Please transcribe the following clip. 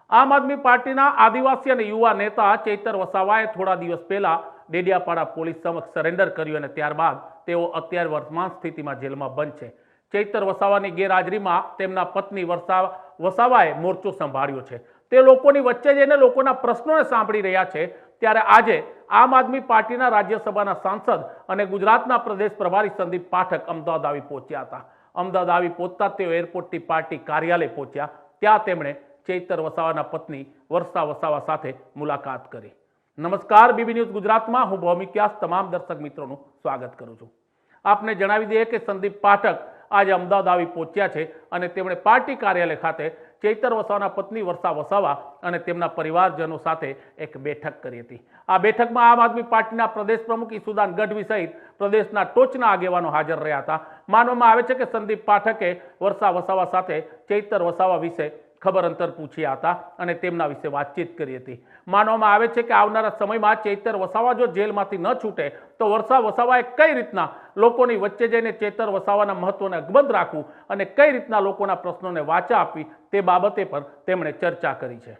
આમ આદમી પાર્ટીના આદિવાસી અને યુવા નેતા ચૈતર વસાવાએ થોડા દિવસ પહેલા ડેડિયાપાડા પોલીસ સમક્ષ સરેન્ડર કર્યું અને ત્યારબાદ તેઓ અત્યારે વર્તમાન સ્થિતિમાં જેલમાં બંધ છે. ચૈતર વસાવાની ગેરહાજરીમાં તેમના પત્ની વસાવાએ મોરચો સંભાળ્યો છે. તે લોકોની વચ્ચે જઈને લોકોના પ્રશ્નોને સાંભળી રહ્યા છે. ત્યારે આજે આમ આદમી પાર્ટીના રાજ્યસભાના સાંસદ અને ગુજરાતના પ્રદેશ પ્રભારી સંદીપ પાઠક અમદાવાદ આવી પહોંચ્યા હતા. અમદાવાદ આવી પહોંચતા તેઓ એરપોર્ટથી પાર્ટી કાર્યાલય પહોંચ્યા. ત્યાં તેમણે ચૈતર વસાવાના પત્ની વર્ષા વસાવા સાથે મુલાકાત કરી. નમસ્કાર, બીબી ન્યૂઝ ગુજરાતમાં હું ભૌમિક વ્યાસ તમામ દર્શક મિત્રોનું સ્વાગત કરું છું. આપને જણાવી દઈએ કે સંદીપ પાઠક આજે અમદાવાદ આવી પહોંચ્યા છે અને તેમણે પાર્ટી કાર્યાલય ખાતે ચૈતર વસાવાના પત્ની વર્ષા વસાવા અને તેમના પરિવારજનો સાથે એક બેઠક કરી હતી. આ બેઠકમાં આમ આદમી પાર્ટીના પ્રદેશ પ્રમુખ ઈસુદાન ગઢવી સહિત પ્રદેશના ટોચના આગેવાનો હાજર રહ્યા હતા. માનવામાં આવે છે કે સંદીપ પાઠકે વર્ષા વસાવા સાથે ચૈતર વસાવા વિશે ખબર અંતર પૂછ્યા હતા અને તેમના વિશે વાતચીત કરી હતી. માનવામાં આવે છે કે આવનારા સમયમાં ચૈતર વસાવા જો જેલમાંથી ન છૂટે તો વર્ષા વસાવાએ કઈ રીતના લોકોની વચ્ચે જઈને ચૈતર વસાવાના મહત્વને અકબંધ રાખવું અને કઈ રીતના લોકોના પ્રશ્નોને વાચા આપવી તે બાબતે પર તેમણે ચર્ચા કરી છે.